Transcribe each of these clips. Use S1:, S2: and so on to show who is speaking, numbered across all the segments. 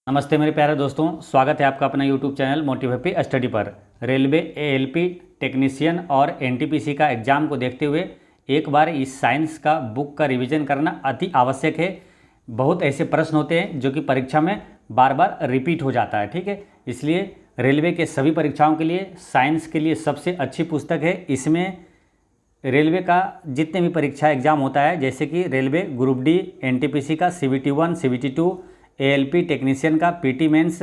S1: नमस्ते मेरे प्यारे दोस्तों, स्वागत है आपका अपना यूट्यूब चैनल मोटिव स्टडी पर। रेलवे एएलपी टेक्नीशियन और एनटीपीसी का एग्ज़ाम को देखते हुए एक बार इस साइंस का बुक का रिवीजन करना अति आवश्यक है। बहुत ऐसे प्रश्न होते हैं जो कि परीक्षा में बार बार रिपीट हो जाता है, ठीक है। इसलिए रेलवे के सभी परीक्षाओं के लिए साइंस के लिए सबसे अच्छी पुस्तक है। इसमें रेलवे का जितने भी परीक्षा एग्ज़ाम होता है, जैसे कि रेलवे ग्रुप डी, एनटीपीसी का CBT1, CBT2, एएलपी टेक्नीशियन का PT mains,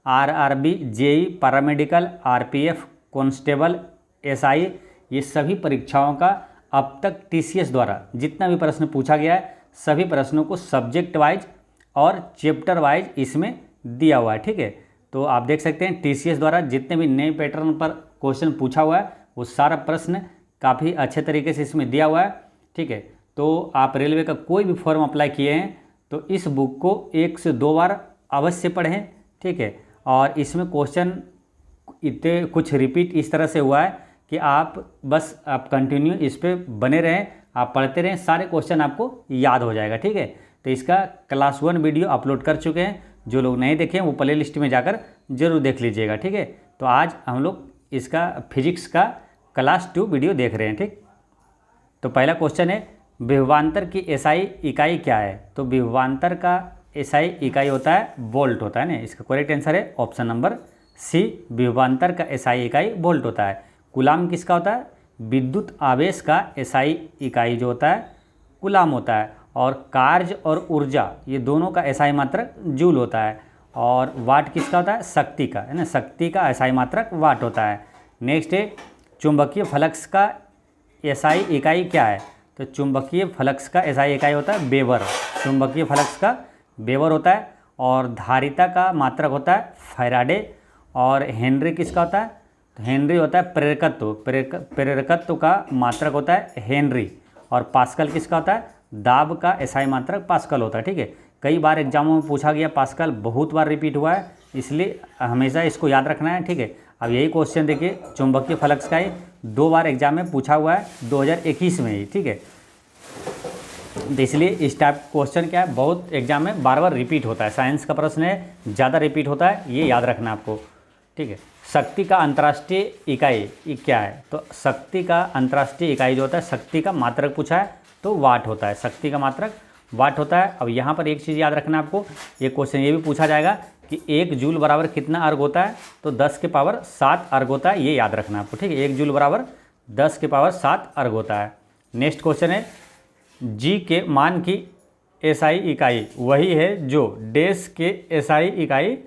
S1: RRB, JE, paramedical, RPF, constable, SI, ये सभी परीक्षाओं का अब तक TCS द्वारा जितना भी प्रश्न पूछा गया है, सभी प्रश्नों को सब्जेक्ट वाइज और चैप्टर वाइज इसमें दिया हुआ है, ठीक है। तो आप देख सकते हैं TCS द्वारा जितने भी नए पैटर्न पर क्वेश्चन पूछा हुआ है वो सारा प्रश्न काफ़ी अच्छे तरीके से इसमें दिया हुआ है, ठीक है। तो आप रेलवे का कोई भी फॉर्म अप्लाई किए हैं तो इस बुक को 1 से 2 बार अवश्य पढ़ें, ठीक है। और इसमें क्वेश्चन इतने कुछ रिपीट इस तरह से हुआ है कि आप कंटिन्यू इस पर बने रहें, आप पढ़ते रहें, सारे क्वेश्चन आपको याद हो जाएगा, ठीक है। तो इसका क्लास 1 वीडियो अपलोड कर चुके हैं, जो लोग नहीं देखें वो प्ले लिस्ट में जाकर जरूर देख लीजिएगा, ठीक है। तो आज हम लोग इसका फिजिक्स का क्लास 2 वीडियो देख रहे हैं, ठीक। तो पहला क्वेश्चन है, विभवांतर की SI इकाई क्या है? तो विभवांतर का SI इकाई होता है वोल्ट होता है ना। इसका करेक्ट आंसर है ऑप्शन नंबर C, विभवांतर का SI इकाई वोल्ट होता है। कूलाम किसका होता है? विद्युत आवेश का SI इकाई जो होता है कूलाम होता है। और कार्य और ऊर्जा ये दोनों का SI मात्रक जूल होता है। और वाट किसका होता है? शक्ति का, है ना। शक्ति का SI मात्रक वाट होता है। नेक्स्ट है, चुंबकीय फ्लक्स का SI इकाई क्या है? तो चुंबकीय फ्लक्स का SI इकाई होता है वेबर। चुंबकीय फ्लक्स का वेबर होता है। और धारिता का मात्रक होता है फैराडे। और हेनरी किसका होता है? तो हेनरी होता है प्रेरकत्व। प्रेरकत्व का मात्रक होता है हेनरी। और पास्कल किसका होता है? दाब का SI मात्रक पास्कल होता है, ठीक है। कई बार एग्जामों में पूछा गया, पास्कल बहुत बार रिपीट हुआ है, इसलिए हमेशा इसको याद रखना है, ठीक है। अब यही क्वेश्चन देखिए, चुंबकीय फ्लक्स का ही 2 बार एग्जाम में पूछा हुआ है, 2021 में ही, ठीक है। तो इसलिए इस टाइप क्वेश्चन क्या है, बहुत एग्जाम में बार बार रिपीट होता है। साइंस का प्रश्न है, ज़्यादा रिपीट होता है, ये याद रखना आपको, ठीक है। शक्ति का अंतर्राष्ट्रीय इकाई ये क्या है? तो शक्ति का अंतर्राष्ट्रीय इकाई जो होता है, शक्ति का मात्रक पूछा है तो वाट होता है। शक्ति का मात्रक वाट होता है। अब यहाँ पर एक चीज़ याद रखना आपको, ये क्वेश्चन ये भी पूछा जाएगा कि 1 जूल बराबर कितना अर्ग होता है? तो 10 के पावर 7 अर्ग होता है, ये याद रखना आपको, ठीक है। 1 जूल बराबर 10 के पावर 7 अर्ग होता है। नेक्स्ट क्वेश्चन है, जी के मान की SI इकाई वही है जो डैश के SI इकाई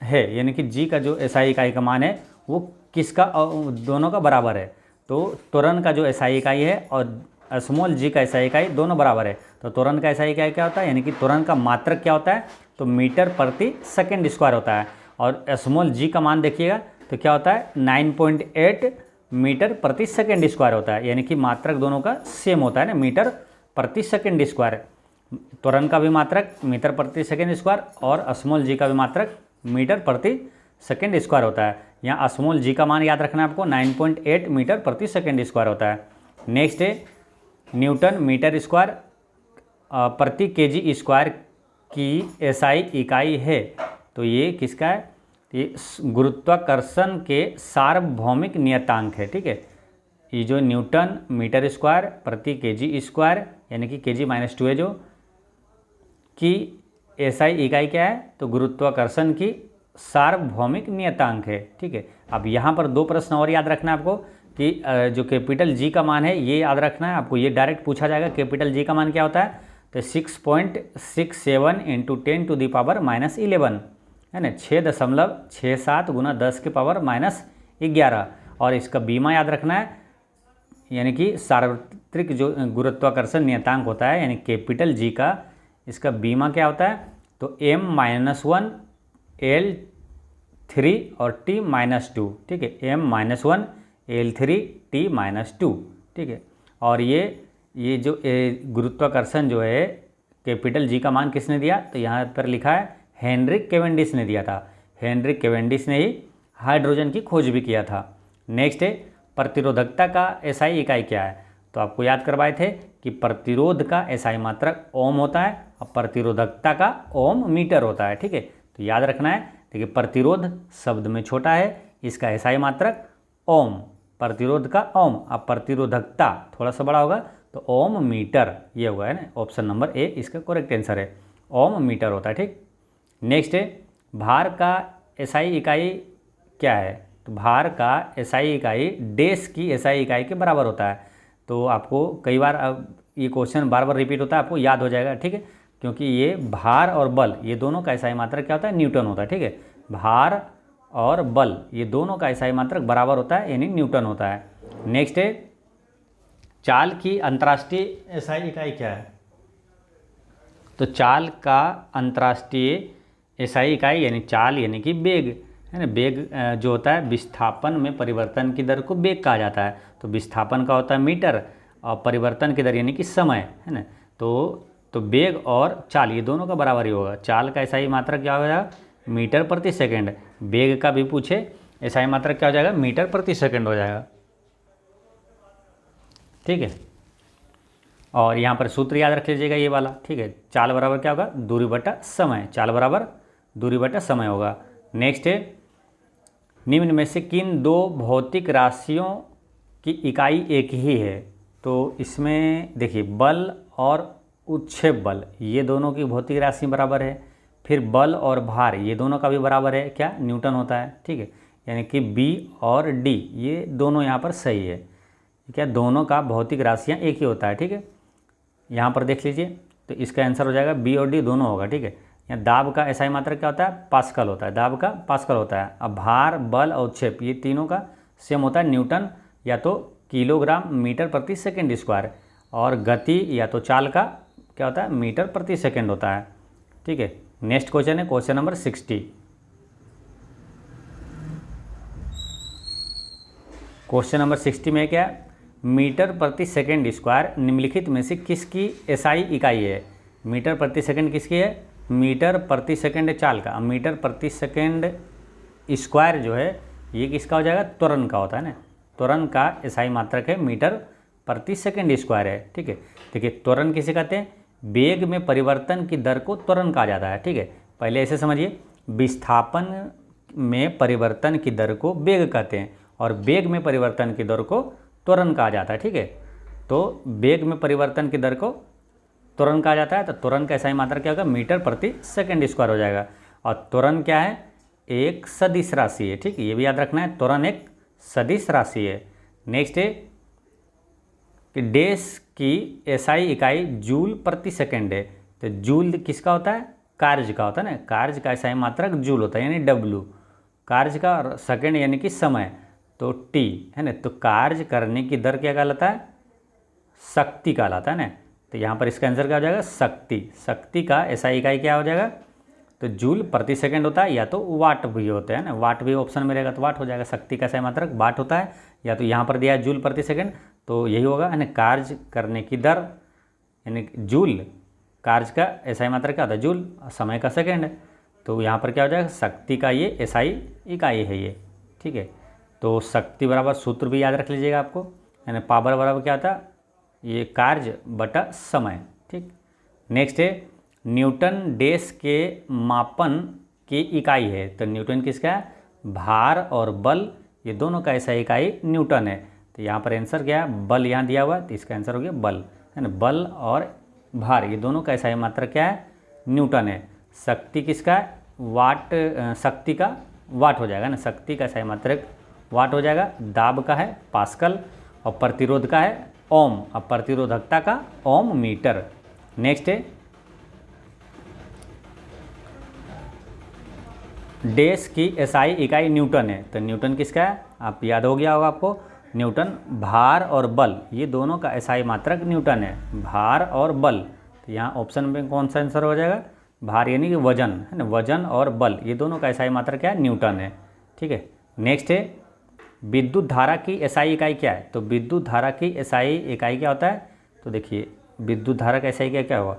S1: है, यानी कि जी का जो SI इकाई का मान है वो किसका दोनों का बराबर है। तो त्वरण का जो SI इकाई है और स्मॉल g का SI इकाई दोनों बराबर है। तो त्वरण का SI इकाई क्या होता है, यानी कि त्वरण का मात्रक क्या होता है? तो मीटर प्रति सेकेंड स्क्वायर होता है। और स्मॉल g का मान देखिएगा तो क्या होता है? 9.8 मीटर प्रति सेकेंड स्क्वायर होता है, यानी कि मात्रक दोनों का सेम होता है ना, मीटर प्रति सेकेंड स्क्वायर। त्वरण का भी मात्रक मीटर प्रति सेकेंड स्क्वायर और स्मॉल g का भी मात्रक मीटर प्रति सेकेंड स्क्वायर होता है। यहाँ स्मॉल g का मान याद रखना है आपको, 9.8 मीटर प्रति सेकेंड स्क्वायर होता है। नेक्स्ट है, न्यूटन मीटर स्क्वायर प्रति kg स्क्वायर की SI इकाई है। तो ये किसका है? ये गुरुत्वाकर्षण के सार्वभौमिक नियतांक है, ठीक है। ये जो न्यूटन मीटर स्क्वायर प्रति kg स्क्वायर यानी कि kg-2 है, जो की SI इकाई क्या है? तो गुरुत्वाकर्षण की सार्वभौमिक नियतांक है, ठीक है। अब यहाँ पर 2 प्रश्न और याद रखना है आपको कि जो कैपिटल G का मान है ये याद रखना है आपको, ये डायरेक्ट पूछा जाएगा। कैपिटल G का मान क्या होता है? तो 6.67 × 10⁻11 है ना, 6.67 × 10 के पावर -11। और इसका बीमा याद रखना है, यानी कि सार्वत्रिक जो गुरुत्वाकर्षण नियतांक होता है, यानी कैपिटल G का इसका बीमा क्या होता है? तो m-1 L3 और T-2, ठीक है। m-1 L3 T-2, ठीक है। और ये जो गुरुत्वाकर्षण जो है कैपिटल G का मान किसने दिया? तो यहाँ पर लिखा है हेनरिक कैवेंडिश ने दिया था। हेनरिक कैवेंडिश ने ही हाइड्रोजन की खोज भी किया था। नेक्स्ट है, प्रतिरोधकता का SI इकाई क्या है? तो आपको याद करवाए थे कि प्रतिरोध का SI मात्रक ओम होता है और प्रतिरोधकता का ओम मीटर होता है, ठीक है। तो तो याद रखना है। देखिए प्रतिरोध शब्द में छोटा है, इसका एसआई मात्रक ओम, प्रतिरोध का ओम। अब प्रतिरोधकता थोड़ा सा बड़ा होगा तो ओम मीटर, ये होगा है ना। ऑप्शन नंबर ए इसका करेक्ट आंसर है, ओम मीटर होता है। ठीक, नेक्स्ट है भार का एसआई इकाई क्या है? तो भार का एसआई इकाई डेस की एसआई इकाई के बराबर होता है। तो आपको कई बार अब ये क्वेश्चन बार बार रिपीट होता है, आपको याद हो जाएगा। ठीक है, क्योंकि ये भार और बल ये दोनों का एसआई मात्रक क्या होता है? न्यूटन होता है। ठीक है, भार और बल ये दोनों का एसआई मात्रक बराबर होता है, यानी न्यूटन होता है। नेक्स्ट है चाल की अंतर्राष्ट्रीय एसआई इकाई क्या है? तो चाल का अंतर्राष्ट्रीय एसआई इकाई यानी चाल यानी कि वेग है ना। वेग जो होता है विस्थापन में परिवर्तन की दर को वेग कहा जाता है। तो विस्थापन का होता है मीटर और परिवर्तन की दर यानी कि समय है ना। तो वेग और चाल ये दोनों का बराबर ही होगा। चाल का एसआई मात्रक क्या हो जाएगा? मीटर प्रति सेकंड। वेग का भी पूछे एसआई मात्रक क्या हो जाएगा? मीटर प्रति सेकंड हो जाएगा। ठीक है, और यहाँ पर सूत्र याद रख लीजिएगा ये वाला। ठीक है, चाल बराबर क्या होगा? दूरी बटा समय। चाल बराबर दूरी बटा समय होगा। नेक्स्ट है निम्न में से किन दो भौतिक राशियों की इकाई एक ही है? तो इसमें देखिए बल और उत्क्षेप बल ये दोनों की भौतिक राशि बराबर है। फिर बल और भार ये दोनों का भी बराबर है, क्या? न्यूटन होता है। ठीक है, यानी कि बी और डी ये दोनों यहाँ पर सही है। क्या दोनों का भौतिक राशियाँ एक ही होता है? ठीक है, यहाँ पर देख लीजिए तो इसका आंसर हो जाएगा बी और डी दोनों होगा। ठीक है, यहाँ दाब का एसआई मात्रक क्या होता है? पास्कल होता है। दाब का पास्कल होता है। अब भार बल और उत्क्षेप ये तीनों का सेम होता है न्यूटन या तो किलोग्राम मीटर प्रति सेकंड स्क्वायर, और गति या तो चाल का क्या होता है? मीटर प्रति सेकंड होता है। ठीक है, नेक्स्ट क्वेश्चन है क्वेश्चन नंबर 60। क्वेश्चन नंबर 60 में क्या है? मीटर प्रति सेकंड स्क्वायर निम्नलिखित में से किसकी एसआई इकाई है? मीटर प्रति सेकंड किसकी है? मीटर प्रति सेकंड चाल का। मीटर प्रति सेकंड स्क्वायर जो है ये किसका हो जाएगा? त्वरण का होता है ना। त्वरण का एसआई मात्रक है मीटर प्रति सेकंड स्क्वायर है। ठीक है, देखिए त्वरण किसे कहते हैं? वेग में परिवर्तन की दर को त्वरण कहा जाता है। ठीक है, पहले ऐसे समझिए, विस्थापन में परिवर्तन की दर को वेग कहते हैं और वेग में परिवर्तन की दर को त्वरण कहा जाता है। ठीक है, तो वेग में परिवर्तन की दर को त्वरण कहा जाता है। तो त्वरण का एसआई मात्रक क्या होगा? मीटर प्रति सेकंड स्क्वायर हो जाएगा। और त्वरण क्या है? एक सदिश राशि है। ठीक है, ये भी याद रखना है, त्वरण एक सदिश राशि है। नेक्स्ट है कि डैश की एसआई इकाई जूल प्रति सेकंड है। तो जूल किसका होता है? कार्य का होता है ना। कार्य का एसआई मात्रक जूल होता है यानी डब्लू। कार्य का, और सेकंड यानी कि समय, तो टी है ना। तो कार्य करने की दर क्या कहलाता है? शक्ति कहलाता है ना। तो यहाँ पर इसका आंसर क्या हो जाएगा? शक्ति। शक्ति का एसआई इकाई क्या हो जाएगा? तो जूल प्रति सेकंड होता है, या तो वाट भी होते हैं ना। वाट भी ऑप्शन में रहेगा तो वाट हो जाएगा। शक्ति का एसआई मात्रक वाट होता है, या तो यहाँ पर दिया है जूल प्रति सेकंड, तो यही होगा है ना। कार्य करने की दर यानी जूल, कार्य का एसआई मात्रक क्या होता है? जूल, समय का सेकंड। तो यहाँ पर क्या हो जाएगा? शक्ति का ये एसआई इकाई है ये। ठीक है, तो शक्ति बराबर सूत्र भी याद रख लीजिएगा आपको, यानी पावर बराबर क्या होता है? ये कार्य बटा समय। ठीक, नेक्स्ट है न्यूटन डैश के मापन की इकाई है। तो न्यूटन किसका है? भार और बल ये दोनों का एसआई इकाई न्यूटन है। तो यहाँ पर आंसर क्या है? बल यहाँ दिया हुआ है तो इसका आंसर हो गया बल है ना। बल और भार ये दोनों का एसआई मात्रक क्या है? न्यूटन है। शक्ति किसका है? वाट, शक्ति का वाट हो जाएगा ना। शक्ति का एसआई मात्रक वाट हो जाएगा। दाब का है पास्कल, और प्रतिरोध का है ओम, और प्रतिरोधकता का ओम मीटर। नेक्स्ट है डैश की एसआई इकाई न्यूटन है। तो न्यूटन किसका है? आप याद हो गया होगा आपको, न्यूटन भार और बल ये दोनों का एसआई मात्रक न्यूटन है। भार और बल, तो यहाँ ऑप्शन में कौन सा आंसर हो जाएगा? भार यानी कि वजन है ना। वजन और बल ये दोनों का एसआई मात्रक क्या है? न्यूटन है। ठीक है, नेक्स्ट है विद्युत धारा की एसआई इकाई क्या है? तो विद्युत धारा की एसआई इकाई क्या होता है? तो देखिए विद्युत धारा का एसआई क्या होगा?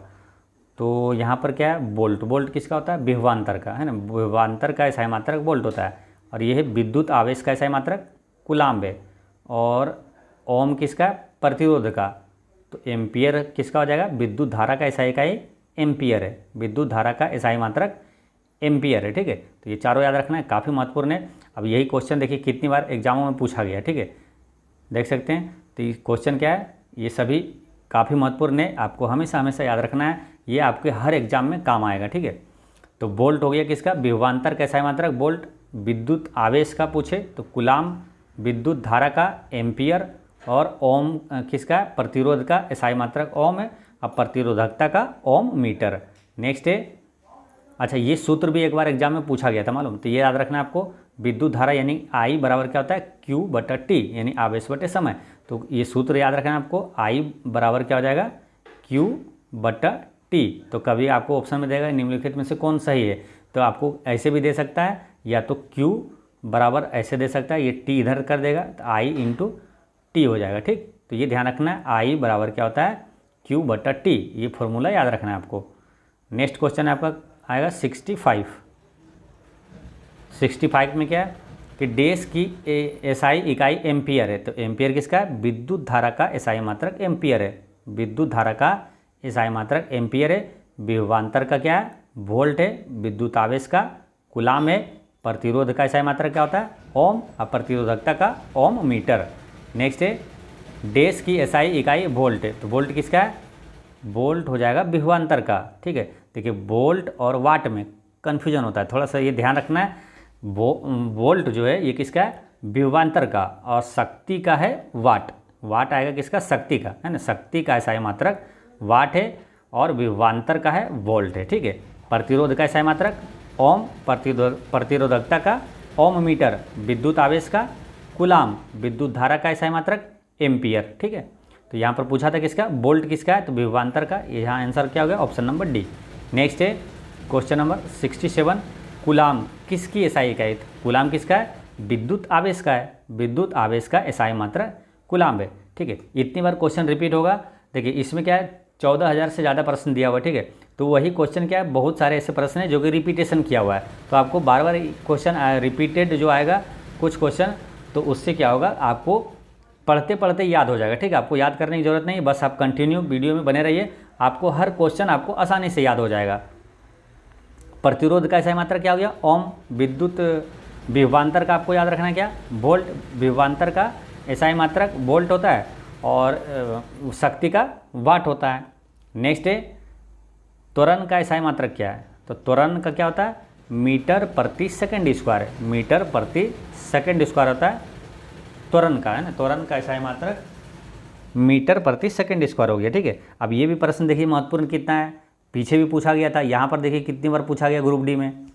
S1: तो यहाँ पर क्या है? वोल्ट। वोल्ट किसका होता है? विभवांतर का है ना। विभवांतर का एसआई मात्रक वोल्ट होता है। और यह है विद्युत आवेश का एसआई मात्रक कूलाम्ब है। और ओम किसका? प्रतिरोध का। तो एम्पियर किसका हो जाएगा? विद्युत धारा का एसआई इकाई एम्पियर है। विद्युत धारा का एसआई मात्रक एम्पियर है। ठीक है, तो ये चारों याद रखना है, काफ़ी महत्वपूर्ण है। अब यही क्वेश्चन देखिए कितनी बार एग्जामों में पूछा गया है। ठीक है, देख सकते हैं। तो ये क्वेश्चन क्या है, ये सभी काफ़ी महत्वपूर्ण है, आपको हमेशा हमेशा याद रखना है, ये आपके हर एग्जाम में काम आएगा। ठीक है, तो वोल्ट हो गया किसका, विभवांतर का एसआई मात्रक वोल्ट। विद्युत आवेश का पूछे तो कूलाम, विद्युत धारा का एम्पियर, और ओम किसका, प्रतिरोध का एसआई मात्रक ओम है, अब प्रतिरोधकता का ओम मीटर। नेक्स्ट है, अच्छा ये सूत्र भी एक बार एग्जाम में पूछा गया था मालूम, तो ये याद रखना है आपको, विद्युत धारा यानी आई बराबर क्या होता है, क्यू बटा टी, यानी आवेश बटे समय। तो ये सूत्र याद रखना है आपको, आई बराबर क्या हो जाएगा, क्यू बटा टी। तो कभी आपको ऑप्शन में देगा निम्नलिखित में से कौन सही है, तो आपको ऐसे भी दे सकता है, या तो क्यू बराबर ऐसे दे सकता है, ये टी इधर कर देगा तो आई इंटू टी हो जाएगा। ठीक, तो ये ध्यान रखना है, आई बराबर क्या होता है, क्यू बटा टी, ये फॉर्मूला याद रखना है आपको। नेक्स्ट क्वेश्चन आपका आएगा 65 में क्या है कि डैश की एसआई इकाई एम्पियर है। तो एम्पियर किसका है, विद्युत धारा का एसआई मात्रक एम्पियर है, विद्युत धारा का एसआई मात्रक एम्पियर है। विभवांतर का क्या है, वोल्ट है। विद्युत आवेश का कूलाम है। प्रतिरोध का एसआई मात्रक क्या होता है, ओम, और प्रतिरोधकता का ओम मीटर। नेक्स्ट है, डैश की एसआई इकाई वोल्ट है। तो वोल्ट किसका है, वोल्ट हो जाएगा विभवांतर का। ठीक है, देखिए वोल्ट और वाट में कन्फ्यूजन होता है, थोड़ा सा ये ध्यान रखना है। वोल्ट जो है ये किसका है, विभवांतर का, और शक्ति का है वाट। वाट आएगा किसका, शक्ति का, है ना, शक्ति का एसआई मात्रक वाट है, और विभवांतर का है वोल्ट है। ठीक है, प्रतिरोध का एसआई मात्रक ओम, प्रतिरोधकता का ओम मीटर, विद्युत आवेश का कूलाम, विद्युत धारा का एसआई मात्रक एम्पियर। ठीक है, तो यहाँ पर पूछा था किसका, वोल्ट किसका है, तो विभवांतर का। यहाँ आंसर क्या हो गया, ऑप्शन नंबर डी। नेक्स्ट है क्वेश्चन नंबर 67, कूलाम किसकी एसआई इकाई। कूलाम किसका है, विद्युत आवेश का है, विद्युत आवेश का एसआई मात्रक कूलाम है। ठीक है, इतनी बार क्वेश्चन रिपीट होगा। देखिए इसमें क्या है, 14,000 से ज़्यादा प्रश्न दिया हुआ है। ठीक है, तो वही क्वेश्चन क्या है, बहुत सारे ऐसे प्रश्न हैं जो कि रिपीटेशन किया हुआ है, तो आपको बार बार क्वेश्चन रिपीटेड जो आएगा कुछ क्वेश्चन, तो उससे क्या होगा, आपको पढ़ते पढ़ते याद हो जाएगा। ठीक है, आपको याद करने की ज़रूरत नहीं, बस आप कंटिन्यू वीडियो में बने रहिए, आपको हर क्वेश्चन आपको आसानी से याद हो जाएगा। प्रतिरोध का एसआई मात्रक क्या हो गया, ओम। विद्युत विभवांतर का आपको याद रखना है क्या, वोल्ट। विभवांतर का एसआई मात्रक वोल्ट होता है, और शक्ति का वाट होता है। नेक्स्ट है, त्वरण का एसआई मात्रक क्या है, तो त्वरण का क्या होता है, मीटर प्रति सेकंड स्क्वायर, मीटर प्रति सेकंड स्क्वायर होता है त्वरण का, है ना। त्वरण का एसआई मात्रक मीटर प्रति सेकंड स्क्वायर हो गया। ठीक है, अब ये भी प्रश्न देखिए महत्वपूर्ण कितना है, पीछे भी पूछा गया था, यहाँ पर देखिए कितनी बार पूछा गया ग्रुप डी में।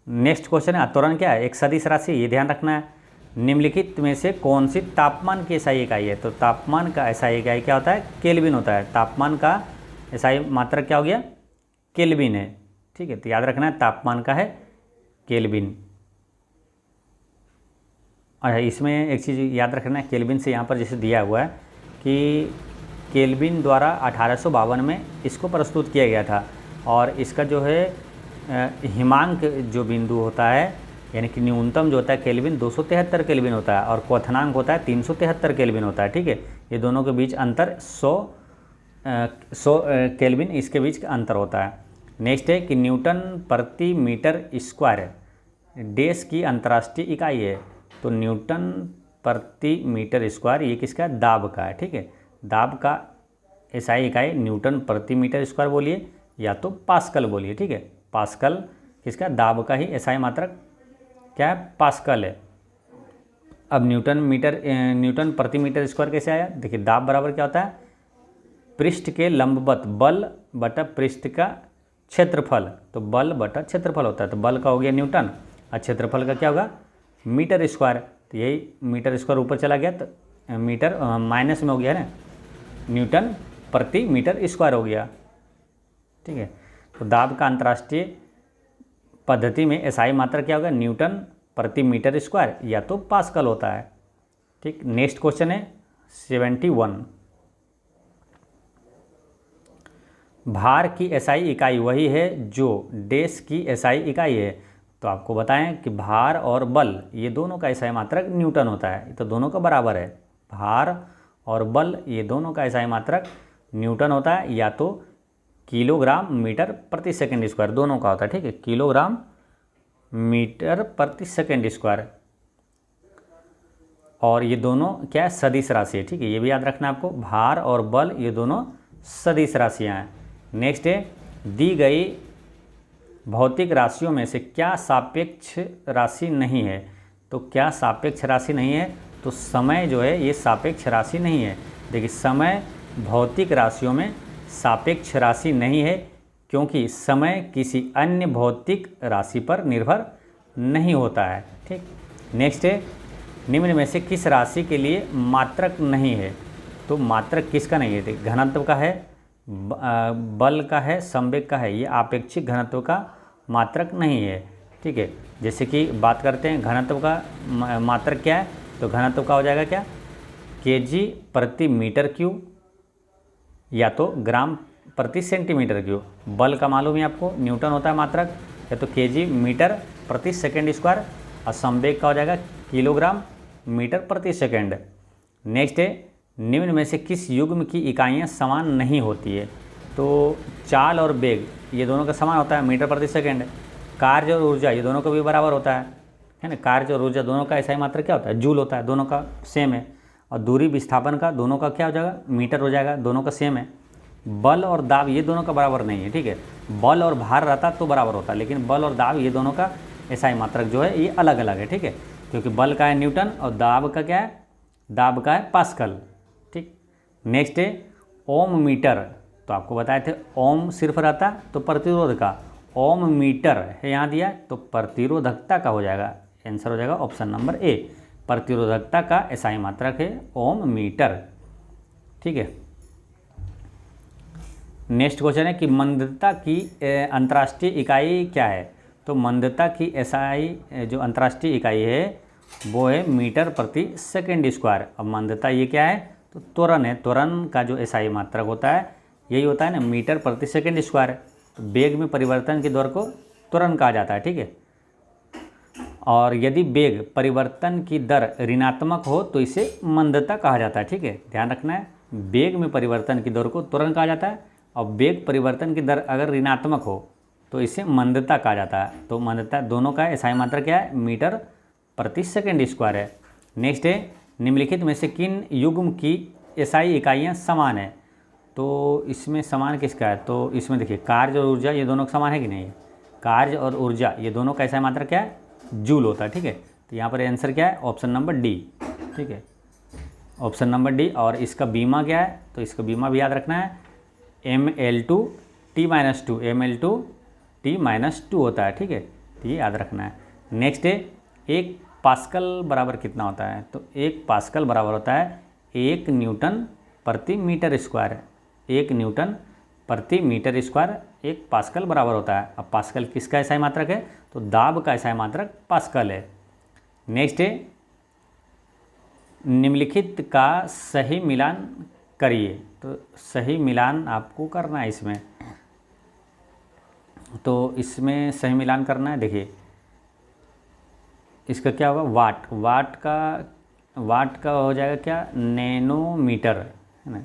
S1: नेक्स्ट क्वेश्चन है, त्वरण क्या है, एक सदिश राशि, ये ध्यान रखना है। निम्नलिखित में से कौन सी तापमान की एसआई इकाई है, तो तापमान का एसआई इकाई क्या होता है, केल्विन होता है। तापमान का एसआई मात्रक क्या हो गया, केल्विन है। ठीक है, तो याद रखना है तापमान का है केल्विन। अच्छा, इसमें एक चीज़ याद रखना है, केल्विन से यहाँ पर जैसे दिया हुआ है कि केल्विन द्वारा 1852 में इसको प्रस्तुत किया गया था, और इसका जो है हिमांक जो बिंदु होता है, यानी कि न्यूनतम जो होता है केल्विन 273 केल्विन होता है, और क्वथनांक होता है 373 केल्विन होता है। ठीक है, ये दोनों के बीच अंतर 100 केल्विन इसके बीच का अंतर होता है। नेक्स्ट है कि न्यूटन प्रति मीटर स्क्वायर डैश की अंतर्राष्ट्रीय इकाई है, तो न्यूटन प्रति मीटर स्क्वायर ये किसका है, दाब का है। ठीक है, दाब का एसआई इकाई न्यूटन प्रति मीटर स्क्वायर बोलिए, या तो पास्कल बोलिए। ठीक है, पास्कल किसका, दाब का ही एसआई मात्रक क्या है, पास्कल है। अब न्यूटन प्रति मीटर स्क्वायर कैसे आया, देखिए दाब बराबर क्या होता है, पृष्ठ के लंबवत बल बटा पृष्ठ का क्षेत्रफल, तो बल बटा क्षेत्रफल होता है, तो बल का हो गया न्यूटन, और क्षेत्रफल का क्या होगा, मीटर स्क्वायर। तो यही मीटर स्क्वायर ऊपर चला गया, तो मीटर माइनस में हो गया ना, न्यूटन प्रति मीटर स्क्वायर हो गया। ठीक है, तो दाब का अंतर्राष्ट्रीय पद्धति में एसआई मात्रा क्या होगा, न्यूटन प्रति मीटर स्क्वायर, या तो पास्कल होता है। ठीक, नेक्स्ट क्वेश्चन है 71, भार की एसआई इकाई वही है जो डैश की एसआई इकाई है। तो आपको बताएं कि भार और बल ये दोनों का एसआई मात्रक न्यूटन होता है, तो दोनों का बराबर है। भार और बल ये दोनों का एसआई मात्रक न्यूटन होता है, या तो किलोग्राम मीटर प्रति सेकंड स्क्वायर, दोनों का होता है, ठीक है, किलोग्राम मीटर प्रति सेकंड स्क्वायर। और ये दोनों क्या है, सदिश राशि है, ठीक है, ये भी याद रखना आपको, भार और बल ये दोनों सदिश राशियाँ हैं। नेक्स्ट है, दी गई भौतिक राशियों में से क्या सापेक्ष राशि नहीं है। तो क्या सापेक्ष राशि नहीं है, तो समय जो है ये सापेक्ष राशि नहीं है। देखिए, समय भौतिक राशियों में सापेक्ष राशि नहीं है, क्योंकि समय किसी अन्य भौतिक राशि पर निर्भर नहीं होता है, ठीक। नेक्स्ट है, निम्न में से किस राशि के लिए मात्रक नहीं है। तो मात्रक किसका नहीं है, देखिए, घनत्व का है, बल का है, संवेग का है, ये आपेक्षिक घनत्व का मात्रक नहीं है, ठीक है। जैसे कि बात करते हैं घनत्व का मात्रक क्या है, तो घनत्व का हो जाएगा क्या, केजी प्रति मीटर क्यूब या तो ग्राम प्रति सेंटीमीटर क्यूब। बल का मालूम है आपको, न्यूटन होता है मात्रक, या तो केजी मीटर प्रति सेकंड स्क्वायर, और संवेग का हो जाएगा किलोग्राम मीटर प्रति सेकंड। नेक्स्ट है, निम्न में से किस युग्म की इकाइयाँ समान नहीं होती है। तो चाल और वेग ये दोनों का समान होता है, मीटर प्रति सेकंड। कार्य और ऊर्जा ये दोनों का भी बराबर होता है ना, कार्य और ऊर्जा दोनों का ऐसा ही मात्रक क्या होता है, जूल होता है, दोनों का सेम है। और दूरी विस्थापन का दोनों का क्या हो जाएगा, मीटर हो जाएगा, दोनों का सेम है। बल और दाब ये दोनों का बराबर नहीं है, ठीक है, बल और भार रहता तो बराबर होता, लेकिन बल और दाब ये दोनों का ऐसा ही मात्रक जो है ये अलग अलग है, ठीक है, क्योंकि बल का है न्यूटन और दाब का क्या है, दाब का है पास्कल, ठीक। नेक्स्ट है, ओम मीटर, तो आपको बताए थे ओम सिर्फ रहता तो प्रतिरोध का, ओम मीटर है यहाँ दिया तो प्रतिरोधकता का हो जाएगा, आंसर हो जाएगा ऑप्शन नंबर ए, प्रतिरोधकता का ऐसा ही मात्रक है ओम मीटर, ठीक है। नेक्स्ट क्वेश्चन है कि मंदता की अंतर्राष्ट्रीय इकाई क्या है। तो मंदता की एसआई जो अंतर्राष्ट्रीय इकाई है वो है मीटर प्रति सेकंड स्क्वायर। अब मंदता ये क्या है, तो त्वरण है, त्वरण का जो एसआई मात्रक होता है यही होता है ना, मीटर प्रति सेकंड स्क्वायर। तो वेग में परिवर्तन के दर को त्वरण कहा जाता है, ठीक है। और यदि वेग परिवर्तन की दर ऋणात्मक हो तो इसे मंदता कहा जाता है, ठीक है, ध्यान रखना है, वेग में परिवर्तन की दर को त्वरण कहा जाता है, और वेग परिवर्तन की दर अगर ऋणात्मक हो तो इसे मंदता कहा जाता है। तो मंदता दोनों का एसआई मात्रक क्या है, मीटर प्रति सेकंड स्क्वायर है। नेक्स्ट है, निम्नलिखित में से किन युग्म की एसआई इकाइयाँ समान है। तो इसमें समान किसका है, तो इसमें देखिए कार्य और ऊर्जा ये दोनों समान है कि नहीं, कार्य और ऊर्जा ये दोनों का एसआई मात्रक क्या है, जूल होता है, ठीक है। तो यहाँ पर आंसर क्या है, ऑप्शन नंबर डी, ठीक है, ऑप्शन नंबर डी। और इसका बीमा क्या है, तो इसका बीमा भी याद रखना है, ml2 t-2, ml2 t-2 होता है, ठीक है, तो ये याद रखना है। नेक्स्ट है, एक पास्कल बराबर कितना होता है। तो एक पास्कल बराबर होता है 1 न्यूटन प्रति मीटर स्क्वायर, 1 न्यूटन प्रति मीटर स्क्वायर 1 पास्कल बराबर होता है। अब पास्कल किसका एसआई मात्रक है, तो दाब का एसआई मात्रक पास्कल है। नेक्स्ट है, निम्नलिखित का सही मिलान करिए। तो सही मिलान आपको करना है इसमें, तो इसमें सही मिलान करना है। देखिए इसका क्या होगा, वाट का हो जाएगा क्या, नैनोमीटर है ना,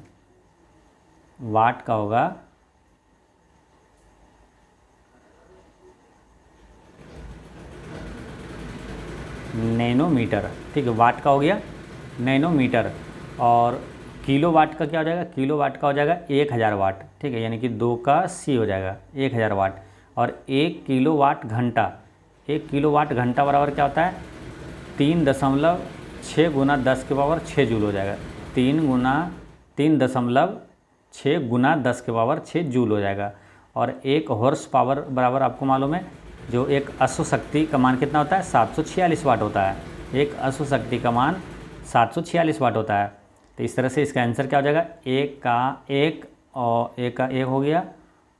S1: वाट का होगा नैनोमीटर, ठीक है, वाट का हो गया नैनोमीटर। और किलो वाट का क्या हो जाएगा, किलो वाट का हो जाएगा 1000 वाट, ठीक है, यानी कि 2 का सी हो जाएगा 1000 वाट। और 1 किलोवाट घंटा, 1 किलोवाट घंटा बराबर क्या होता है, 3.6 गुना 10 के पावर 6 जूल हो जाएगा, 3.6 गुना 10 के पावर 6 जूल हो जाएगा। और 1 हॉर्स पावर बराबर आपको मालूम है, जो एक अश्व शक्ति का मान कितना होता है, 746 वाट होता है, एक अश्व शक्ति का मान 746 वाट होता है। तो इस तरह से इसका आंसर क्या हो जाएगा, 1 का 1 और 1 का 1 हो गया,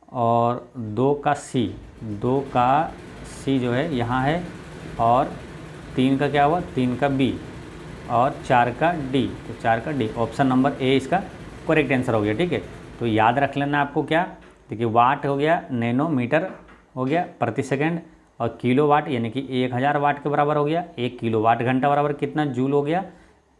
S1: और 2 का सी जो है यहाँ है, और 3 का क्या हुआ, 3 का बी, और 4 का डी, तो 4 का डी, ऑप्शन नंबर ए इसका करेक्ट आंसर हो गया, ठीक है। तो याद रख लेना आपको क्या, देखिए वाट हो गया, नैनोमीटर हो गया प्रति सेकंड, और किलो वाट यानी कि 1000 वाट के बराबर हो गया। 1 किलोवाट घंटा बराबर कितना जूल हो गया,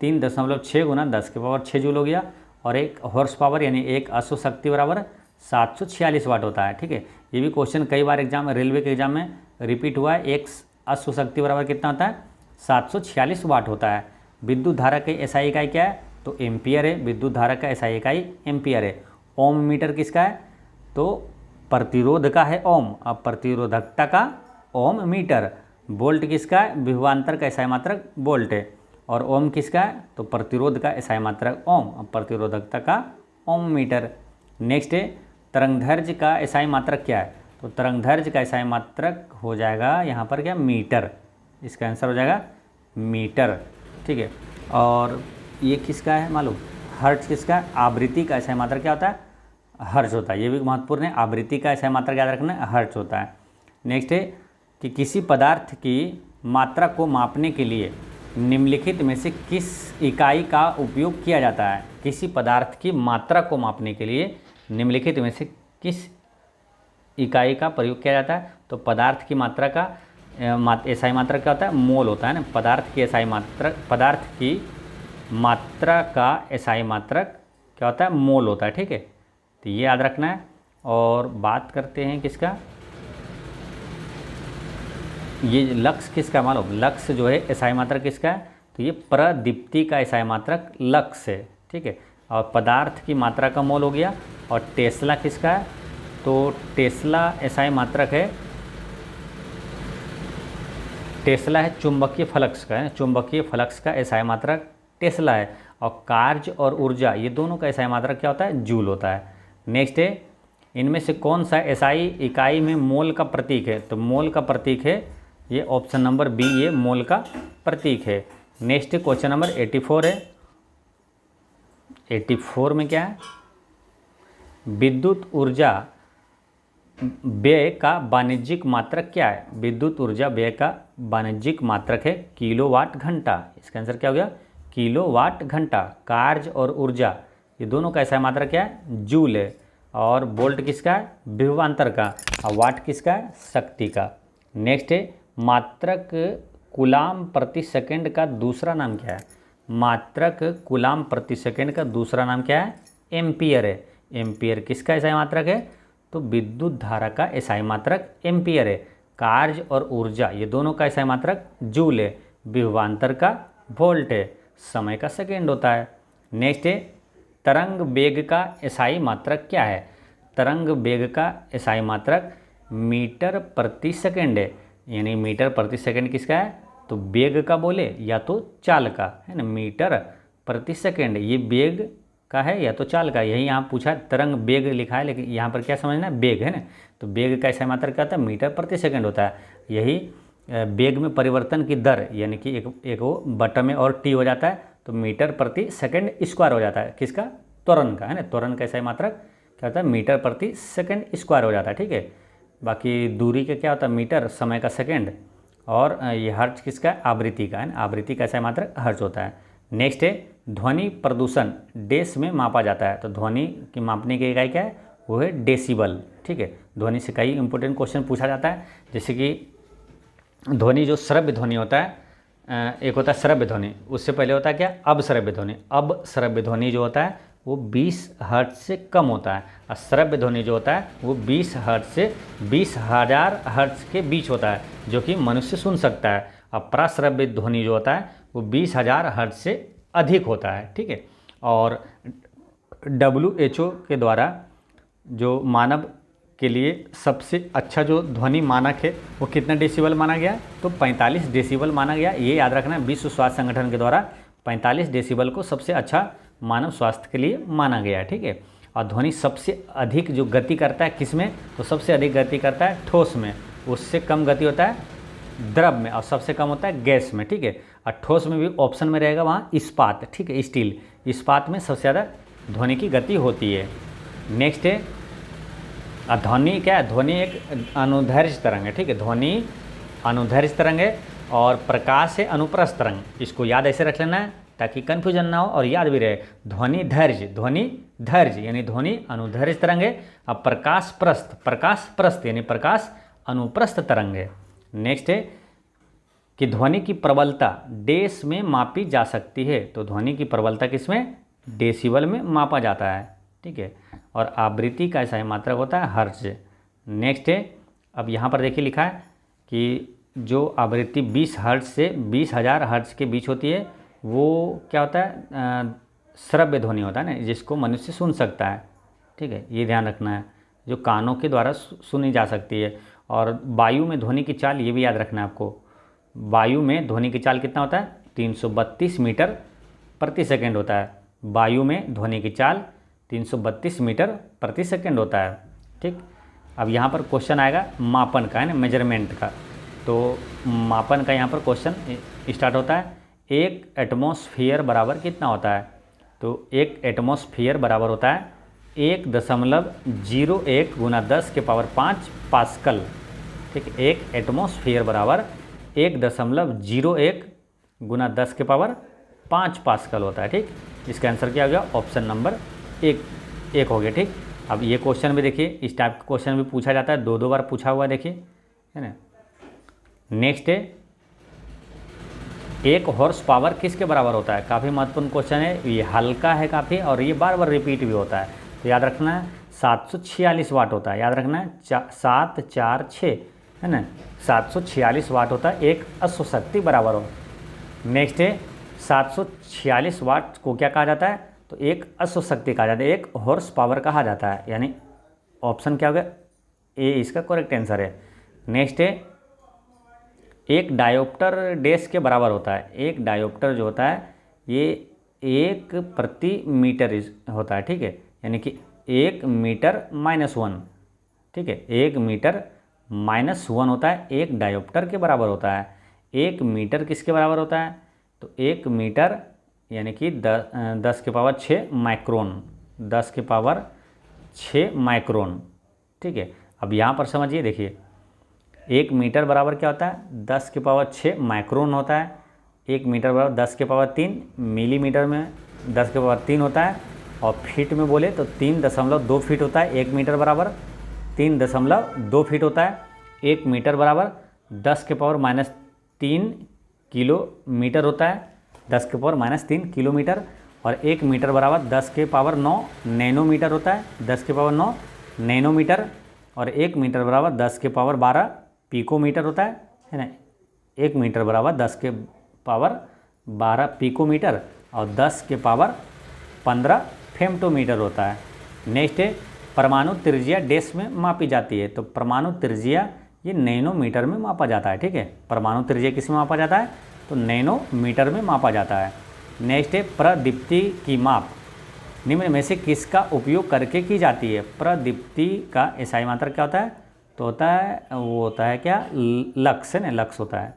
S1: 3.6 गुना 10 के पावर 6 जूल हो गया। और 1 हॉर्स पावर यानी 1 अश्व शक्ति बराबर 746 वाट होता है। ठीक है, ये भी क्वेश्चन कई बार एग्जाम रेलवे के एग्जाम में रिपीट हुआ है। एक अश्व शक्ति बराबर कितना होता है? 746 वाट होता है। विद्युत धारा की एसआई इकाई क्या है? तो एम्पियर है। विद्युत धारा का एसआई इकाई एम्पियर है। ओम मीटर किसका है? तो प्रतिरोध का है ओम। अब प्रतिरोधकता का ओम मीटर। वोल्ट किसका है? विभवांतर का एसआई मात्रक वोल्ट है। और ओम किसका है? तो प्रतिरोध का एसआई मात्रक ओम। अब प्रतिरोधकता का ओम मीटर। नेक्स्ट है तरंगदैर्घ्य का एसआई मात्रक क्या है? तो तरंगदैर्घ्य का एसआई मात्रक हो जाएगा यहाँ पर क्या? मीटर। इसका आंसर हो जाएगा मीटर। ठीक है, और ये किसका है मालूम? हर्ट्ज किसका है? आवृत्ति का एसआई मात्रक क्या होता है? हर्ट्ज होता है। ये भी महत्वपूर्ण है। आवृत्ति का एसआई मात्रक याद रखना है, हर्ट्ज होता है। नेक्स्ट है कि किसी पदार्थ की मात्रा को मापने के लिए निम्नलिखित में से किस इकाई का उपयोग किया जाता है? किसी पदार्थ की मात्रा को मापने के लिए निम्नलिखित में से किस इकाई का प्रयोग किया जाता है? तो पदार्थ की मात्रा का एसआई मात्रक क्या होता है? मोल होता है ना। पदार्थ की एसआई मात्रक, पदार्थ की मात्रा का एसआई मात्रक क्या होता है? मोल होता है। ठीक है, तो ये याद रखना है। और बात करते हैं किसका? ये लक्स किसका मालूम? लक्स जो है एसआई मात्रक किसका है? तो ये प्रदीप्ति का एसआई मात्रक लक्स है। ठीक है, और पदार्थ की मात्रा का मोल हो गया। और टेस्ला किसका है? तो टेस्ला एसआई मात्रक है, टेस्ला है चुंबकीय फ्लक्स का है। चुंबकीय फ्लक्स का एसआई मात्रक टेस्ला है। और कार्य और ऊर्जा ये दोनों का एसआई मात्रक क्या होता है? जूल होता है। नेक्स्ट है इनमें से कौन सा एसआई इकाई में मोल का प्रतीक है? तो मोल का प्रतीक है ये ऑप्शन नंबर बी, ये मोल का प्रतीक है। नेक्स्ट क्वेश्चन नंबर 84 है। 84 में क्या है? विद्युत ऊर्जा व्यय का वाणिज्यिक मात्रक क्या है? विद्युत ऊर्जा व्यय का वाणिज्यिक मात्रक है किलोवाट घंटा। इसका आंसर क्या हो गया? किलोवाट घंटा। कार्य और ऊर्जा ये दोनों का ऐसा मात्रक क्या है? जूल है। और वोल्ट किसका है? विभवांतर का। और वाट किसका है? शक्ति का। नेक्स्ट है मात्रक कूलाम प्रति सेकंड का दूसरा नाम क्या है? मात्रक कूलाम प्रति सेकंड का दूसरा नाम क्या है? एम्पियर है। एम्पियर किसका एसआई मात्रक है? तो विद्युत धारा का एसआई मात्रक एम्पियर है। कार्य और ऊर्जा ये दोनों का एसआई मात्रक जूल है। विभवांतर का वोल्ट है। समय का सेकंड होता है। नेक्स्ट है तरंग वेग का एसआई मात्रक क्या है? तरंग वेग का एसआई मात्रक मीटर प्रति सेकंड है। यानी मीटर प्रति सेकंड किसका है? तो वेग का बोले या तो चाल का, है ना। मीटर प्रति सेकंड ये वेग का है या तो चाल का। यही यहाँ पूछा तरंग वेग लिखा है, लेकिन यहाँ पर क्या समझना है? वेग है ना। तो वेग का एसआई मात्रक क्या होता है? मीटर प्रति सेकंड होता है। यही वेग में परिवर्तन की दर, यानी कि एक वो बटन में और टी हो जाता है तो मीटर प्रति सेकंड स्क्वायर हो जाता है। किसका? त्वरण का, है ना। त्वरण का एसआई मात्रक क्या होता है? मीटर प्रति सेकंड स्क्वायर हो जाता है। ठीक है, बाकी दूरी का क्या होता है? मीटर। समय का सेकंड। और ये हर्ट्ज किसका है? आवृत्ति का, है ना। आवृत्ति का एसआई मात्रक हर्ट्ज होता है। नेक्स्ट है ध्वनि प्रदूषण डेस में मापा जाता है। तो ध्वनि की मापने की इकाई क्या है? वो है डेसिबल। ठीक है, ध्वनि से कई इंपॉर्टेंट क्वेश्चन पूछा जाता है। जैसे कि ध्वनि जो श्रव्य ध्वनि होता है, एक होता है श्रव्य ध्वनि, उससे पहले होता है क्या? अब श्रव्य ध्वनि। अब श्रव्य ध्वनि जो होता है वो 20 हर्ट्ज से कम होता है। और श्रव्य ध्वनि जो होता है वो 20 हर्ट्ज से 20,000 हर्ट्ज के बीच होता है, जो कि मनुष्य सुन सकता है। और प्राश्रव्य ध्वनि जो होता है वो 20,000 हर्ट्ज से अधिक होता है। ठीक है, और WHO के द्वारा जो मानव के लिए सबसे अच्छा जो ध्वनि मानक है वो कितना डेसिबल माना गया? तो 45 डेसिबल माना गया। ये याद रखना, विश्व स्वास्थ्य संगठन के द्वारा 45 डेसिबल को सबसे अच्छा मानव स्वास्थ्य के लिए माना गया है। ठीक है, और ध्वनि सबसे अधिक जो गति करता है किस में? तो सबसे अधिक गति करता है ठोस में। उससे कम गति होता है द्रव में, और सबसे कम होता है गैस में। ठीक है, और ठोस में भी ऑप्शन में रहेगा वहाँ इस्पात। ठीक है, स्टील। इस्पात में सबसे ज़्यादा ध्वनि की गति होती है। नेक्स्ट है ध्वनि क्या है? ध्वनि एक अनुदैर्घ्य तरंग है। ठीक है, ध्वनि अनुदैर्घ्य तरंग है। और प्रकाश है अनुप्रस्थ तरंग। इसको याद ऐसे रख लेना है ताकि कन्फ्यूजन ना हो और याद भी रहे। ध्वनि धैर्घ्य, ध्वनि धैर्घ्य यानी ध्वनि अनुदैर्घ्य तरंग है। अब प्रकाश प्रस्थ, प्रकाश प्रस्थ यानी प्रकाश अनुप्रस्थ तरंग है। नेक्स्ट है कि ध्वनि की प्रबलता डेस में मापी जा सकती है। तो ध्वनि की प्रबलता किसमें? डेसिबल में मापा जाता है। ठीक है, और आवृत्ति का SI मात्रक होता है हर्ट्ज। नेक्स्ट है, अब यहाँ पर देखिए लिखा है कि जो आवृत्ति 20 हर्ट्ज से 20,000 हर्ट्ज के बीच होती है वो क्या होता है, श्रव्य ध्वनि होता है ना, जिसको मनुष्य सुन सकता है। ठीक है, ये ध्यान रखना है, जो कानों के द्वारा सुनी जा सकती है। और वायु में ध्वनि की चाल, ये भी याद रखना है आपको, वायु में ध्वनि की चाल कितना होता है, 332 मीटर प्रति सेकंड होता है। वायु में ध्वनि की चाल 332 मीटर प्रति सेकंड होता है। ठीक, अब यहाँ पर क्वेश्चन आएगा मापन का, है ना, मेजरमेंट का। तो मापन का यहाँ पर क्वेश्चन स्टार्ट होता है, एक एटमॉस्फेयर बराबर कितना होता है। तो एक एटमॉस्फेयर बराबर होता है 1.01 गुना 10 के पावर 5 पास्कल। ठीक, एक एटमॉस्फेयर बराबर 1.01 गुना 10 के पावर 5 पास्कल होता है। ठीक, इसका आंसर क्या हो गया, ऑप्शन नंबर एक हो गया। ठीक, अब ये क्वेश्चन भी देखिए, इस टाइप का क्वेश्चन भी पूछा जाता है, दो बार पूछा हुआ है, देखिए, है ना। नेक्स्ट है, एक हॉर्स पावर किसके बराबर होता है। काफ़ी महत्वपूर्ण क्वेश्चन है, ये हल्का है काफ़ी और ये बार बार रिपीट भी होता है। तो याद रखना है 746 वाट होता है, याद रखना है 746, है ना, 746 वाट होता है एक अश्व शक्ति बराबर हो। नेक्स्ट है, 746 वाट को क्या कहा जाता है, तो एक अश्व शक्ति कहा जाता है, एक हॉर्स पावर कहा जाता है, यानी ऑप्शन क्या हो गया, ए इसका करेक्ट आंसर है। नेक्स्ट है, एक डायोप्टर डैश के बराबर होता है। एक डायोप्टर जो होता है ये 1 प्रति मीटर होता है। ठीक है, यानी कि 1 मीटर -1। ठीक है, 1 मीटर -1 होता है, एक डायोप्टर के बराबर होता है। 1 मीटर किसके बराबर होता है, तो 1 मीटर यानी कि 10 के पावर 6 माइक्रोन, 10 के पावर 6 माइक्रोन। ठीक है, अब यहाँ पर समझिए, देखिए 1 मीटर बराबर क्या होता है, 10 के पावर 6 माइक्रोन होता है। 1 मीटर बराबर 10 के पावर 3 मिलीमीटर में 10 के पावर 3 होता है। और फीट में बोले तो 3.2 फीट होता है। 1 मीटर बराबर 3.2 फीट होता है। 1 मीटर बराबर 10 के पावर -3 किलोमीटर होता है, 10 के पावर -3 किलोमीटर। और 1 मीटर बराबर 10 के पावर 9 नैनोमीटर होता है, 10 के पावर 9 नैनोमीटर। और 1 मीटर बराबर 10 के पावर 12 पिकोमीटर होता है ना। 1 मीटर बराबर 10 के पावर 12 पिकोमीटर और 10 के पावर 15 फेम्टोमीटर होता है। नेक्स्ट है, परमाणु त्रिज्या डैश में मापी जाती है। तो परमाणु त्रिज्या ये नैनोमीटर में मापा जाता है। ठीक है, परमाणु त्रिज्या किस में मापा जाता है, तो नैनोमीटर में मापा जाता है। नेक्स्ट है, प्रदीप्ति की माप निम्न में से किसका उपयोग करके की जाती है। प्रदीप्ति का SI मात्रक क्या होता है, तो होता है वो होता है क्या, लक्स, है ना, लक्स होता है।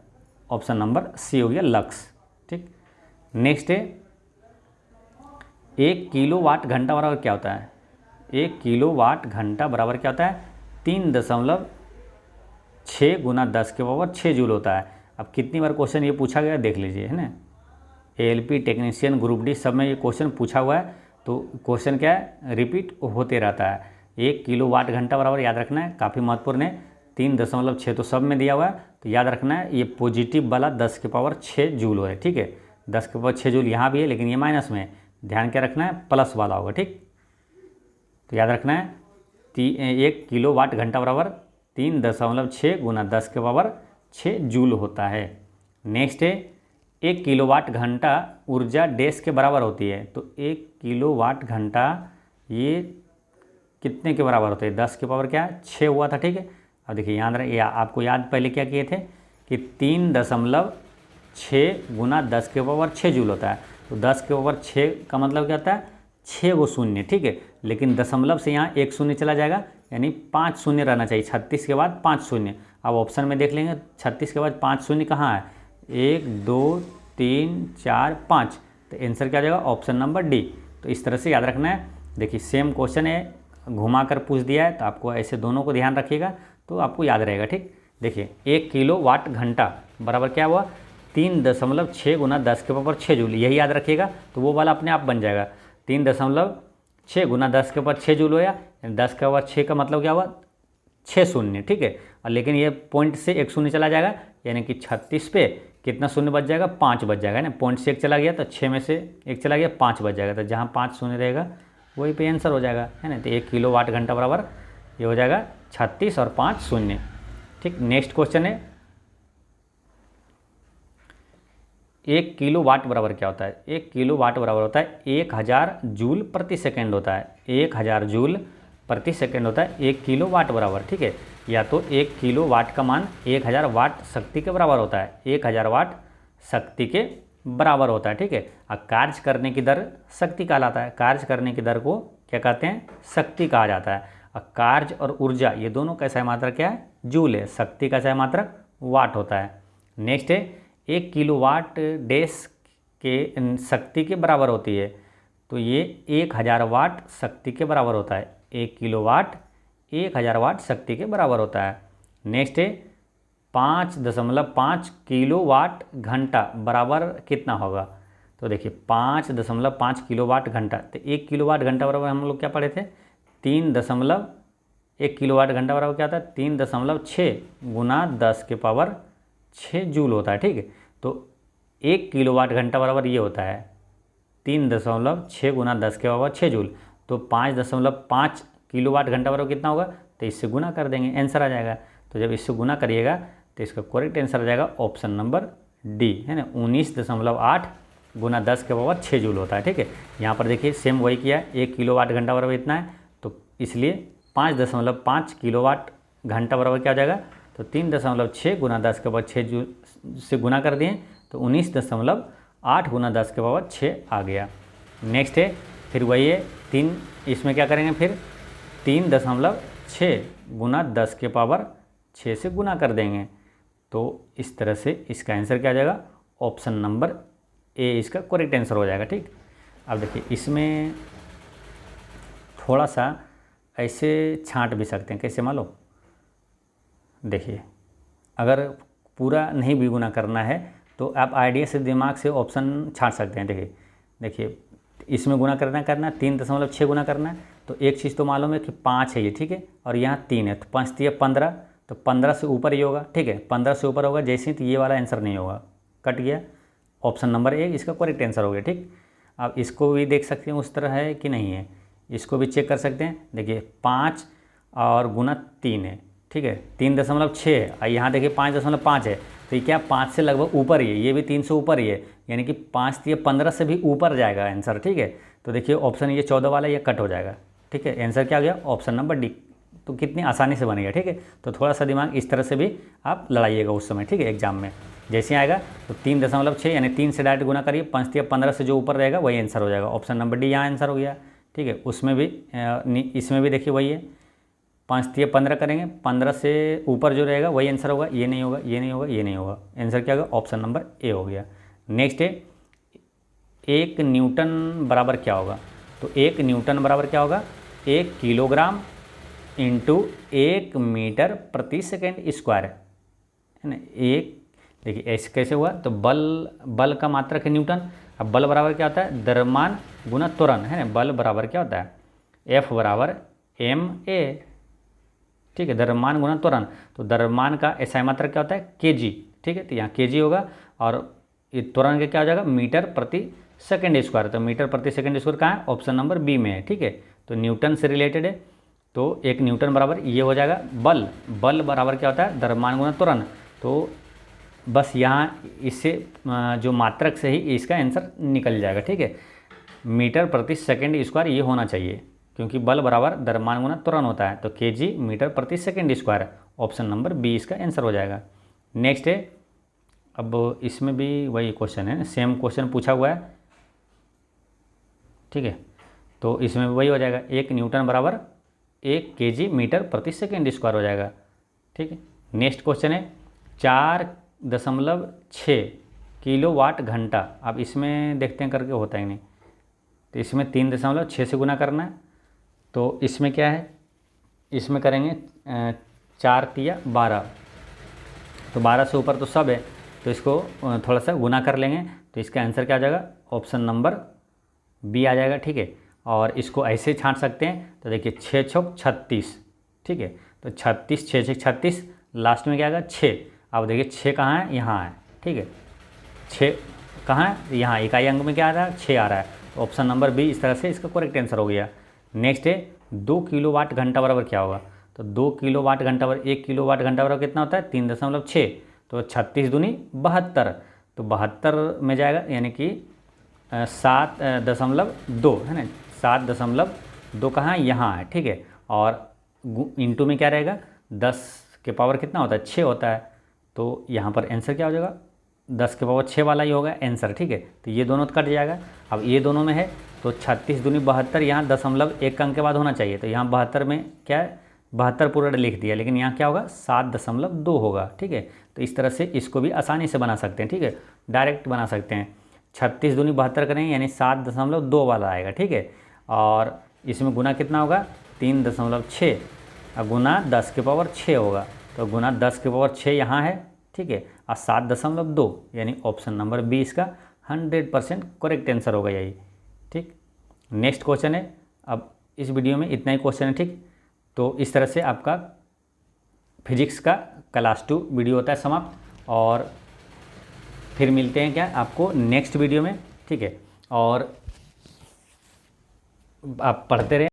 S1: ऑप्शन नंबर सी हो गया, लक्स। ठीक, नेक्स्ट है, 1 किलोवाट घंटा बराबर क्या होता है। 1 किलोवाट घंटा बराबर क्या होता है, 3.6 गुना 10 के पावर 6 जूल होता है। अब कितनी बार क्वेश्चन ये पूछा गया देख लीजिए, है ना। ALP टेक्नीशियन ग्रुप डी सब में ये क्वेश्चन पूछा हुआ है, तो क्वेश्चन क्या है, रिपीट होते रहता है। 1 किलोवाट घंटा बराबर याद रखना है, काफ़ी महत्वपूर्ण है। 3.6 तो सब में दिया हुआ है, तो याद रखना है ये पॉजिटिव वाला 10 के पावर 6 जूल है। ठीक है, 10 के पावर 6 जूल यहाँ भी है, लेकिन ये माइनस में है, ध्यान क्या रखना है, प्लस वाला होगा। ठीक, तो याद रखना है 1 किलोवाट घंटा बराबर 3.6 गुना 10 के पावर 6 जूल होता है। नेक्स्ट है, 1 किलोवाट घंटा ऊर्जा डैश के बराबर होती है। तो 1 किलोवाट घंटा ये कितने के बराबर होते हैं, 10 के पावर क्या 6 हुआ था। ठीक है, अब देखिए याद रहे, आपको याद पहले क्या किए थे कि 3.6 गुना 10 के पावर 6 जूल होता है। तो 10 के पावर 6 का मतलब क्या होता है, 6 गो शून्य। ठीक है, लेकिन दशमलव से यहाँ 1 शून्य चला जाएगा, यानी 5 शून्य रहना चाहिए। 36 के बाद 5 शून्य। अब ऑप्शन में देख लेंगे, 36 के बाद 5 शून्य कहाँ है, 1 2 3 4 5। तो आंसर क्या आ जाएगा, ऑप्शन नंबर डी। तो इस तरह से याद रखना है। देखिए सेम क्वेश्चन है, घुमा कर पूछ दिया है, तो आपको ऐसे दोनों को ध्यान रखिएगा तो आपको याद रहेगा। ठीक, देखिए 1 किलोवाट घंटा बराबर क्या हुआ, 3.6 गुना 10 के पावर 6 जूल, यही याद रखिएगा, तो वो वाला अपने आप बन जाएगा। 3.6 गुना 10 के पावर 6 जूल हो गया, 10 के पावर 6 का मतलब क्या हुआ, 6 शून्य। ठीक है, और लेकिन ये पॉइंट से 1 शून्य चला जाएगा, यानी कि 36 पे कितना शून्य बच जाएगा, 5 बच जाएगा ना। पॉइंट से 1 चला गया तो 6 में से 1 चला गया, 5 बच जाएगा। तो जहाँ 5 शून्य रहेगा वही पे आंसर हो जाएगा, है ना। तो 1 किलो वाट घंटा बराबर ये हो जाएगा 36 और 5 शून्य। ठीक, नेक्स्ट क्वेश्चन है 1 किलो वाट बराबर क्या होता है। 1 किलो वाट बराबर होता है 1000 जूल प्रति सेकेंड होता है। 1000 जूल प्रति सेकेंड होता है 1 किलो वाट बराबर। ठीक है, या तो 1 किलो वाट का मान 1000 वाट शक्ति के बराबर होता है, 1000 वाट शक्ति के बराबर होता है। ठीक है, और कार्य करने की दर शक्ति कहलाता है। कार्य करने की दर को क्या कहते हैं, शक्ति कहा जाता है। और कार्य और ऊर्जा ये दोनों कैसा है मात्रक क्या है, जूल है। शक्ति का है मात्रक वाट होता है। नेक्स्ट है 1 किलो वाट डैश के शक्ति के बराबर होती है, तो ये 1000 वाट शक्ति के बराबर होता है। 1 किलो वाट 1000 वाट शक्ति के बराबर होता है। नेक्स्ट है 5.5 किलो वाट घंटा बराबर कितना होगा। तो देखिए 5.5 किलो वाट घंटा, तो 1 किलो वाट घंटा बराबर हम लोग क्या पढ़े थे, 1 किलो वाट घंटा बराबर क्या था, 3.6 गुना 10 के पावर 6 जूल होता है। ठीक है, तो 1 किलो वाट घंटा बराबर ये होता है 3.6 गुना 10 के पावर 6 जूल। तो 5.5 किलो वाट घंटा बराबर कितना होगा, तो इससे गुना कर देंगे, आंसर आ जाएगा। तो जब इससे गुना करिएगा तो इसका करेक्ट आंसर आ जाएगा ऑप्शन नंबर डी, है ना। 19.8 गुना 10 के पावर 6 जूल होता है। ठीक है, यहाँ पर देखिए सेम वही किया, 1 किलो वाट घंटा बराबर इतना है, तो इसलिए 5.5 किलो वाट घंटा बराबर क्या हो जाएगा, तो 3.6 गुना 10 के पावर 6 जूल से गुना कर दिए, तो 19.8 गुना 10 के पावर 6 आ गया। नेक्स्ट है फिर वही है 3, इसमें क्या करेंगे फिर 3.6 गुना 10 के पावर 6 से गुना कर देंगे। तो इस तरह से इसका आंसर क्या आ जाएगा, ऑप्शन नंबर ए इसका करेक्ट आंसर हो जाएगा। ठीक, अब देखिए इसमें थोड़ा सा ऐसे छांट भी सकते हैं, कैसे मान लो, देखिए अगर पूरा नहीं भी गुना करना है तो आप आइडिया से दिमाग से ऑप्शन छांट सकते हैं। देखिए इसमें गुना करना 3.6 गुना करना है, तो एक चीज़ तो मालूम है कि 5 है ये, ठीक है, और यहाँ 3 है, तो 5 3 15, तो 15 से ऊपर ही होगा। ठीक है, 15 से ऊपर होगा जैसे ही, तो ये वाला आंसर नहीं होगा, कट गया। ऑप्शन नंबर ए इसका करेक्ट आंसर हो गया। ठीक, अब इसको भी देख सकते हैं उस तरह है कि नहीं है, इसको भी चेक कर सकते हैं। देखिए 5 और गुना 3 है, ठीक है, 3.6 है, और यहाँ देखिए 5.5 है, तो ये क्या 5 से लगभग ऊपर ही है, ये भी 3 से ऊपर ही है, यानी कि 5 3 15 से भी ऊपर जाएगा आंसर। ठीक है, तो देखिए ऑप्शन ये 14 वाला ये कट हो जाएगा। ठीक है, आंसर क्या हो गया, ऑप्शन नंबर डी। तो कितनी आसानी से बनेगा। ठीक है, तो थोड़ा सा दिमाग इस तरह से भी आप लड़ाइएगा उस समय। ठीक है, एग्जाम में जैसे आएगा तो 3.6 यानी 3 से डायरेक्ट गुना करिए, 5 3 15 से जो ऊपर रहेगा वही आंसर हो जाएगा। ऑप्शन नंबर डी यहाँ आंसर हो गया। ठीक है, उसमें भी इसमें भी देखिए वही है, 5 3 15 करेंगे, 15 से ऊपर जो रहेगा वही आंसर होगा, ये नहीं होगा, ये नहीं होगा, ये नहीं होगा, आंसर क्या होगा, ऑप्शन नंबर ए हो गया। नेक्स्ट है 1 न्यूटन बराबर क्या होगा। तो 1 न्यूटन बराबर क्या होगा, 1 किलोग्राम इंटू 1 मीटर प्रति सेकेंड स्क्वायर, है ना। एक देखिए ऐसे कैसे हुआ, तो बल का मात्रक है न्यूटन। अब बल बराबर क्या होता है, द्रव्यमान गुना त्वरण, है ना। बल बराबर क्या होता है, F बराबर ma। ठीक है, द्रव्यमान गुना त्वरण, तो द्रव्यमान का ऐसा मात्रक क्या होता है kg। ठीक है, तो यहाँ kg होगा, और ये त्वरण का क्या हो जाएगा, मीटर प्रति सेकेंड स्क्वायर। तो मीटर प्रति सेकेंड स्क्वायर कहाँ है, ऑप्शन नंबर बी में है। ठीक है, तो न्यूटन से रिलेटेड है, तो 1 न्यूटन बराबर ये हो जाएगा बल बराबर क्या होता है, द्रव्यमान गुना त्वरण। तो बस यहाँ इससे जो मात्रक से ही इसका आंसर निकल जाएगा। ठीक है, मीटर प्रति सेकेंड स्क्वायर ये होना चाहिए, क्योंकि बल बराबर द्रव्यमान गुना त्वरण होता है, तो kg मीटर प्रति second square, option number B इसका आंसर हो जाएगा। नेक्स्ट है, अब इसमें भी वही क्वेश्चन है, सेम क्वेश्चन पूछा हुआ है। ठीक है, तो इसमें वही हो जाएगा, 1 न्यूटन बराबर 1 kg मीटर प्रति सेकेंड स्क्वायर हो जाएगा। ठीक है, नेक्स्ट क्वेश्चन है 4.6 किलो वाट घंटा। अब इसमें देखते हैं करके होता ही नहीं, तो इसमें 3.6 से गुना करना है, तो इसमें क्या है, इसमें करेंगे 4 3 12, तो 12 से ऊपर तो सब है, तो इसको थोड़ा सा गुना कर लेंगे, तो इसका आंसर क्या आ जाएगा, ऑप्शन नंबर बी आ जाएगा। ठीक है, और इसको ऐसे छांट सकते हैं, तो देखिए 6 छक 36। ठीक है, तो 36 6 6 36, लास्ट में क्या आएगा 6। अब देखिए 6 कहाँ है, यहाँ है। ठीक है, 6 कहाँ है, यहाँ इकाई अंक में क्या आ रहा है, 6 आ रहा है, तो ऑप्शन नंबर बी इस तरह से इसका करेक्ट आंसर हो गया। नेक्स्ट है 2 किलोवाट घंटा बराबर क्या होगा, तो 2 किलोवाट घंटा बराबर 1 किलोवाट घंटा बराबर कितना होता है 3.6, तो 36 दूनी 72, तो 72 में जाएगा यानी कि 7.2 है ना, 7.2 कहाँ यहाँ है, ठीक है। और इंटू में क्या रहेगा 10 के पावर कितना होता है 6 होता है, तो यहाँ पर आंसर क्या हो जाएगा 10 के पावर 6 वाला ही होगा आंसर, ठीक है। तो ये दोनों तो कट जाएगा। अब ये दोनों में है तो 36 दूनी 72, यहाँ 0.1 अंक के बाद होना चाहिए, तो यहाँ 72 में क्या है 72 पूरा लिख दिया, लेकिन यहाँ क्या होगा 7.2 होगा, ठीक है। तो इस तरह से इसको भी आसानी से बना सकते हैं, ठीक है, डायरेक्ट बना सकते हैं। 36 दूनी 72 करेंगे यानी 7.2 वाला आएगा, ठीक है। और इसमें गुना कितना होगा 3.6 और गुना 10 के पावर 6 होगा, तो गुना 10 के पावर 6 यहाँ है, ठीक है, और 7.2 यानी ऑप्शन नंबर बी इसका 100% करेक्ट आंसर होगा यही, ठीक। नेक्स्ट क्वेश्चन है, अब इस वीडियो में इतना ही क्वेश्चन है, ठीक। तो इस तरह से आपका फिजिक्स का क्लास 2 वीडियो होता है समाप्त, और फिर मिलते हैं क्या आपको नेक्स्ट वीडियो में, ठीक है। और आप पढ़ते रहें।